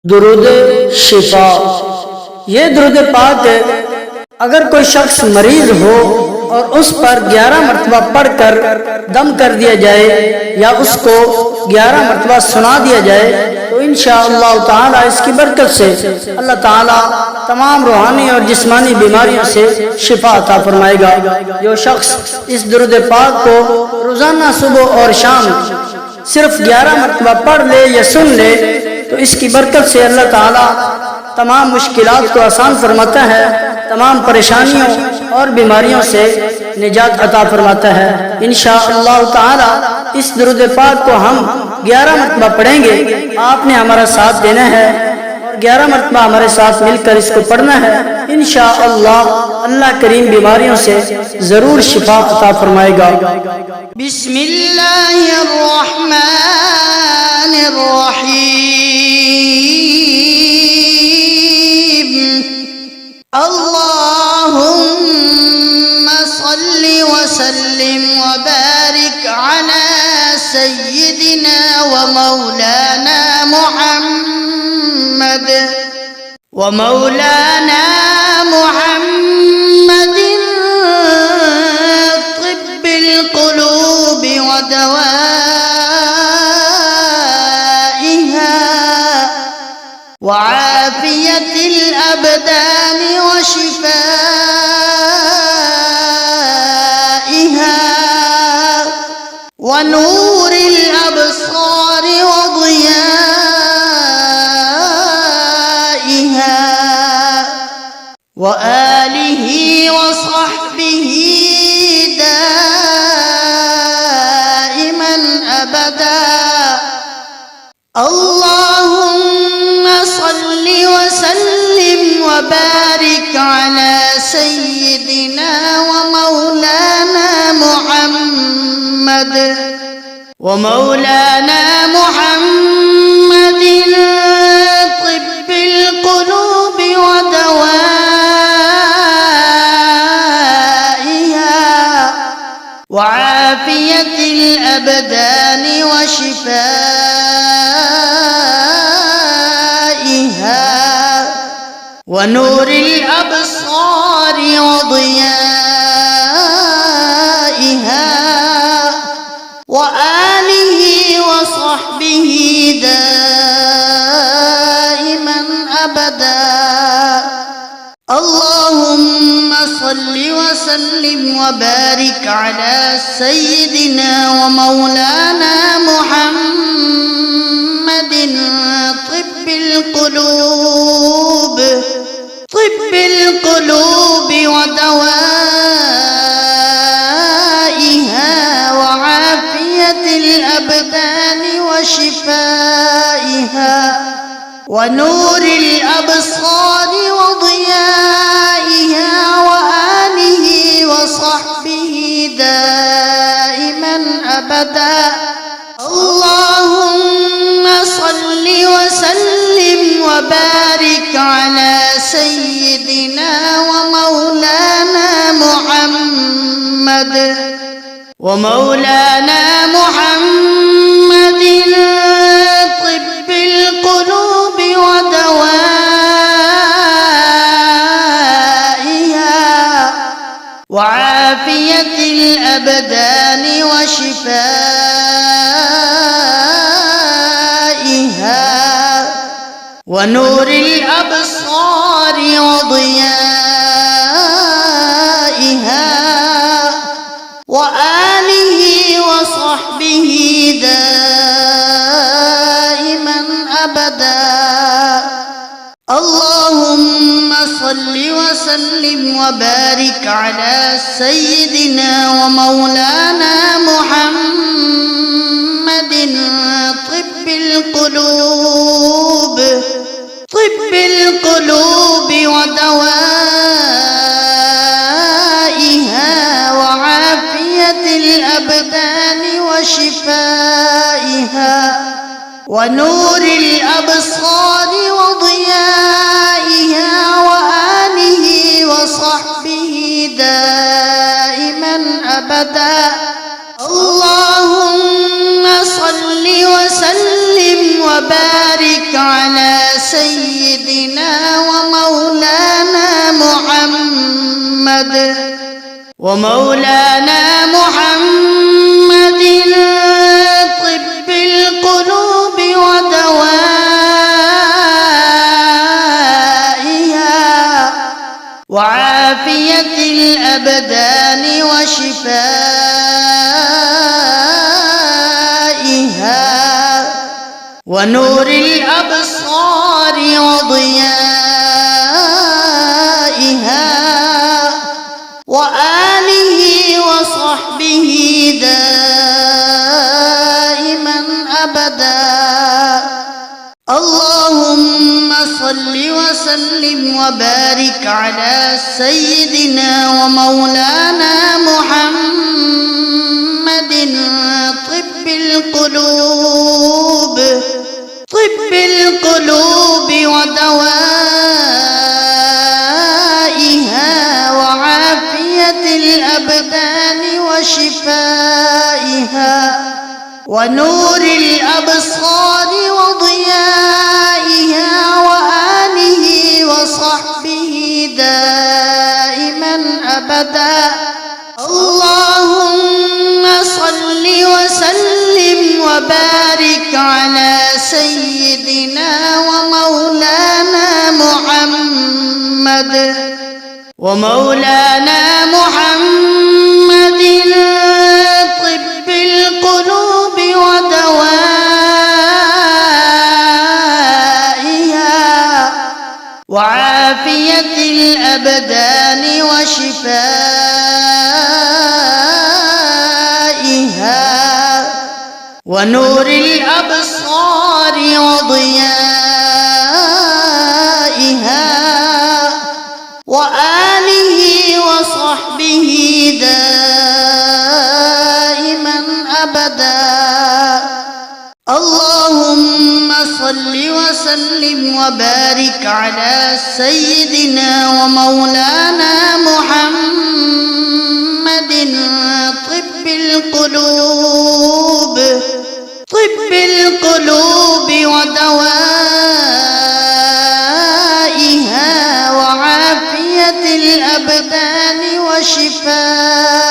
दुरूद शिफा। ये दुरूद पाक अगर कोई शख्स मरीज हो और उस पर 11 मरतबा पढ़कर दम कर दिया जाए या उसको 11 मरतबा सुना दिया जाए तो इंशाअल्लाह ताला इसकी बरकत से अल्लाह ताला तमाम रूहानी और जिस्मानी बीमारियों से शिफा अता फरमाएगा। जो शख्स इस दुरूद पाक को रोजाना सुबह और शाम सिर्फ 11 मरतबा पढ़ ले या सुन ले तो इसकी बरकत से अल्लाह ताला तमाम मुश्किलात को आसान फरमाता है, तमाम परेशानियों और बीमारियों से निजात अता फरमाता है। इंशाअल्लाह ताला इस दुरूद पाक को हम 11 मरतबा पढ़ेंगे। आपने हमारा साथ देना है और 11 मरतबा हमारे साथ मिलकर इसको पढ़ना है। इंशाअल्लाह अल्लाह करीम बीमारियों से जरूर शिफा अता फरमाएगा। बिस्मिल्लाहिर्रहमानिर्रहीम। अल्लाहुम्मा सल्लि व सल्लिम व बारिक अला सय्यिदिना व मौलाना मुहम्मद तिब्बिल क़ुलूबि व दवाइहा व आफ़ियतिल अबदानि व शिफ़ाइहा व नूरिल अबसारि व ضيائहा व आलिहि व सहबिहि दाइमन अबदा। अल्लाहुम्मा सल्लि व सल्लिम व बारिक अला सय्यिदिना व मौलाना मुहम्मद तिब्बिल क़ुलूबि व दवाइहा व आफ़ियतिल अबदानि व शिफ़ाइहा व नूरिल अबसारि व ضيائहा व आलिहि व सहबिहि दाइमन अबदा। अल्लाहुम्मा सल्लि व सल्लिम व बारिक अला सय्यिदिना व मौलाना मुहम्मदिन तिब्बिल क़ुलूबि व दवाइहा व आफ़ियतिल अबदानि व शिफ़ाइहा व नूरिल अबसारि व ضيائहा व आलिहि व सहबिहि दाइमन अबदा। अल्लाहुम्मा सल्लि व सल्लिम व बारिक अला सय्यिदिना व मौलाना मुहम्मद तिब्बिल क़ुलूबि व दवाइहा व आफ़ियतिल अबदानि व शिफ़ाइहा व नूरिल अबसारि व ضيائहा व आलिहि व सहबिहि दाइमन अबदा। अल्लाहुम्मा सल्लि व सल्लिम व बारिक अला सय्यिदिना व मौलाना मुहम्मदिन तिब्बिल क़ुलूबि व दवाइहा व आफ़ियतिल अबदानि व शिफ़ाइहा व नूरिल अबसारि व ضيائहा व आलिहि व सहबिहि दाइमन अबदा। अल्लाहुम्मा सल्लि व सल्लिम व बारिक अला سيدنا ومولانا محمد طب القلوب ودوائها وعافية الأبدان وشفائها ونور الأبصار وضيائها وآله وصحبه دائما أبدا. اللهم صل وسلم وبارك على سيدنا ومولانا محمد طب القلوب ودوائها وعافية الأبدان وشفائها ونور الأبصار وضيائها وآله وصحبه دائما أبدا. اللهم صل وسلم وبارك على سيدنا ومولانا محمد طب القلوب ودوائها وعافية الأبدان وشفائها ونور الأبصار وضيائها وآله وصحبه دائما أبدا. اللهم صل وسلم وبارك على سيدنا ومولانا محمد طب القلوب ودوائها وعافية الأبدان وشفائها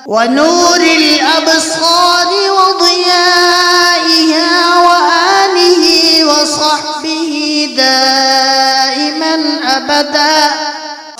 ونور الأبصار وضيائها وآله وصحبه دائما أبدا.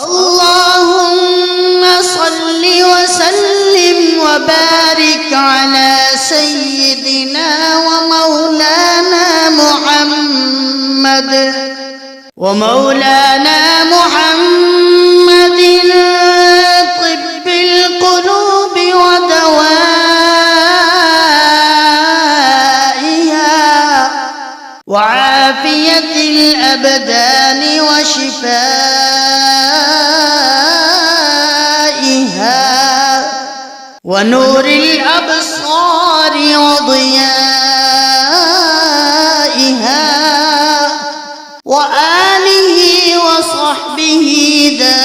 اللهم صل وسلم وبارك على سيدنا ومولانا محمد طب القلوب ودوائها وعافية الأبدان وشفائها ونور الأبصار وضيائها وآله وصحبه دائما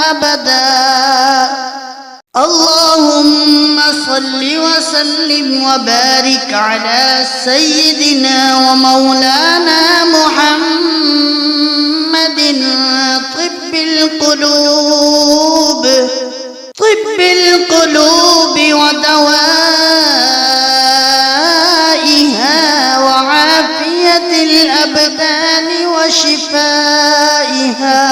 أبدا. اللهم صل وسلم وبارك على سيدنا ومولانا محمد طب القلوب ودوائها وعافية الأبدان وشفائها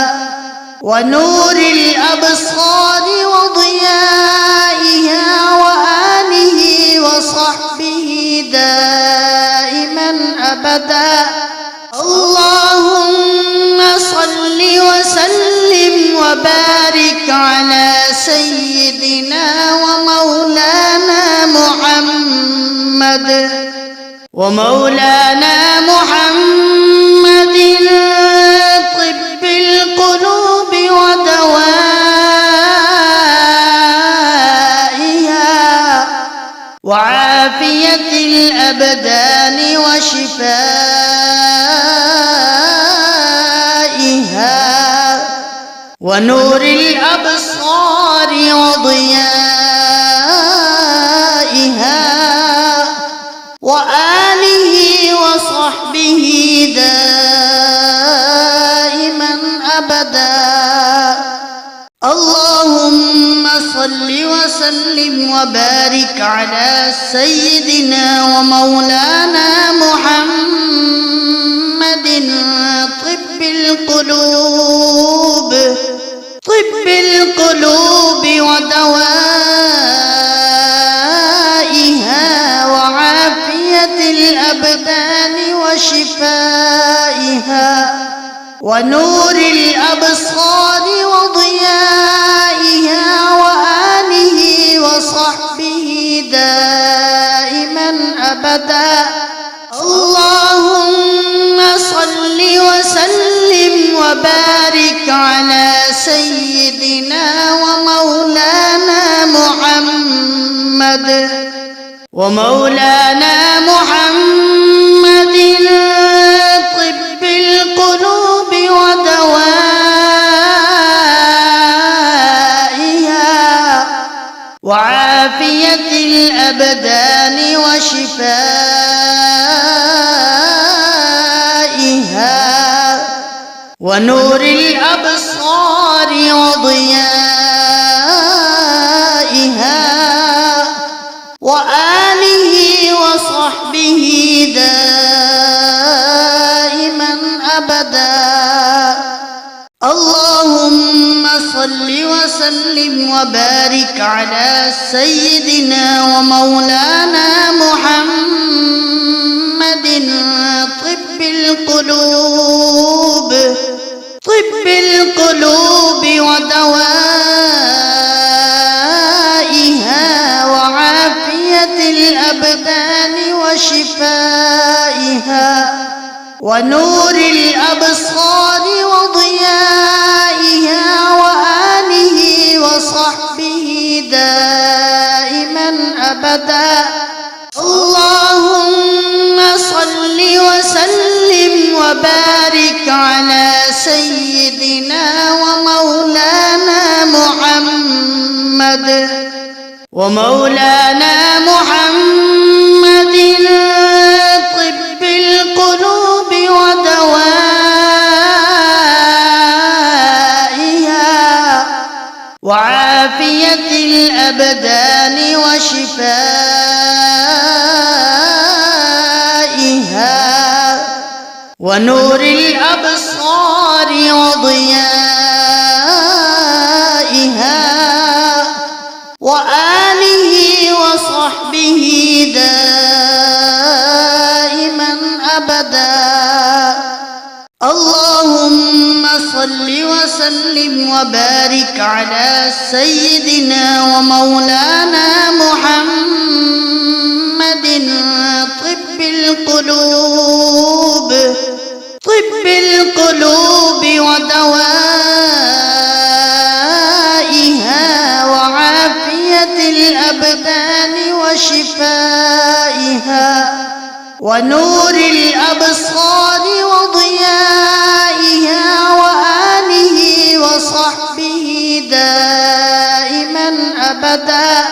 ونور الأبصار وضيائها وآله وصحبه دائما أبدا. اللهم صل وسلم وبارك على سيدنا ومولانا محمد طب القلوب ودوائها وعافية الأبدان وشفائها ونور الأبصار وضيائها وآله وسلم وبارك على سيدنا ومولانا محمد طب القلوب ودوائها وعافية الأبدان وشفائها ونور الأبصار وضيائها وآله وصحبه دائما أبدا. اللهم صل وسلم وبارك على سيدنا ومولانا محمد طب القلوب ودوائها وعافية الأبدان وشفائها ونور الأبصار وضيائها وآله وصحبه دائما أبدا. اللهم صل وسلم وبارك على سيدنا ومولانا محمد طب القلوب ودوائها وعافية الأبدان وشفائها ونور الأبصار وضيائها وآله وصحبه دائما أبدا. اللهم صل وسلم وبارك على سيدنا ومولانا محمد طب القلوب ودوائها وعافية الأبدان وشفائها ونور الأبصار وضيائها وآله وصحبه دائما أبدا. اللهم صل وسلم وبارك على سيدنا ومولانا محمد طب القلوب ودوائها وعافية الأبدان وشفائها ونور الأبصار وضيائها وآله وصحبه دائما أبدا.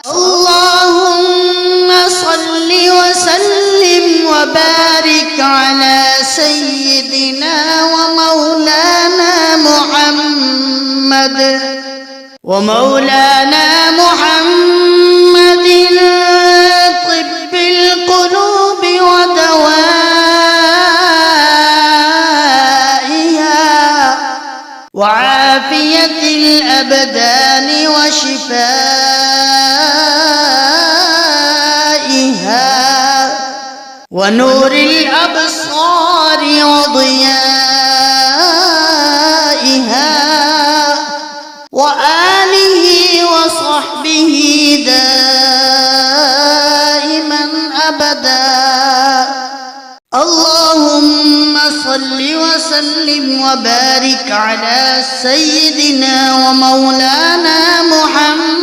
اللهم صل وسلم وبارك على سيدنا ومولانا محمد طب القلوب ودوائها وعافية الأبدان وشفائها ونور الأبصار وضيائها وآله وصحبه دائما أبدا. اللهم صل وسلم وبارك على سيدنا ومولانا محمد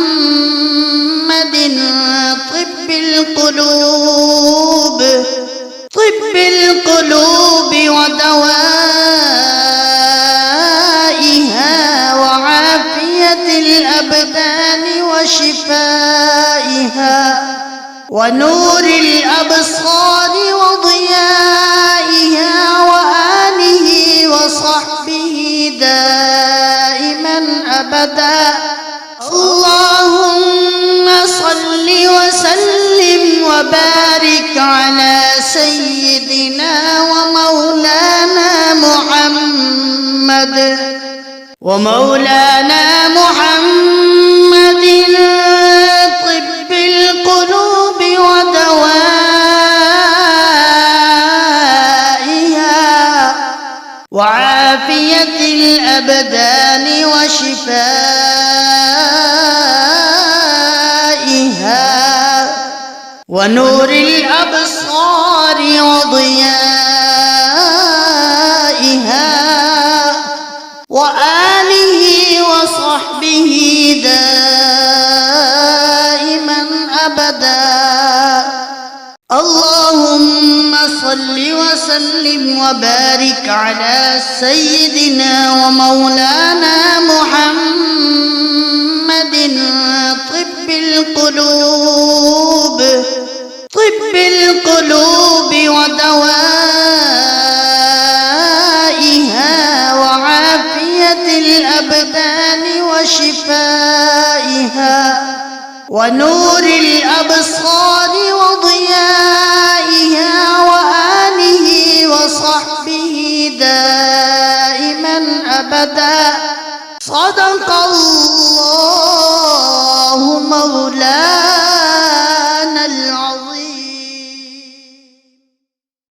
طب القلوب ودوائها وعافية الأبدان وشفائها ونور الأبصار وضيائها وآله وصحبه دائما أبدا. اللهم سيدنا ومولانا محمد طب القلوب ودوائها وعافية الأبدان وشفائها ونور الأبصار وضيائها وآله وصحبه دائما أبدا. اللهم صل وسلم وبارك على سيدنا ومولانا محمد طب القلوب ودوائها وعافية الأبدان وشفائها ونور الأبصار وضيائها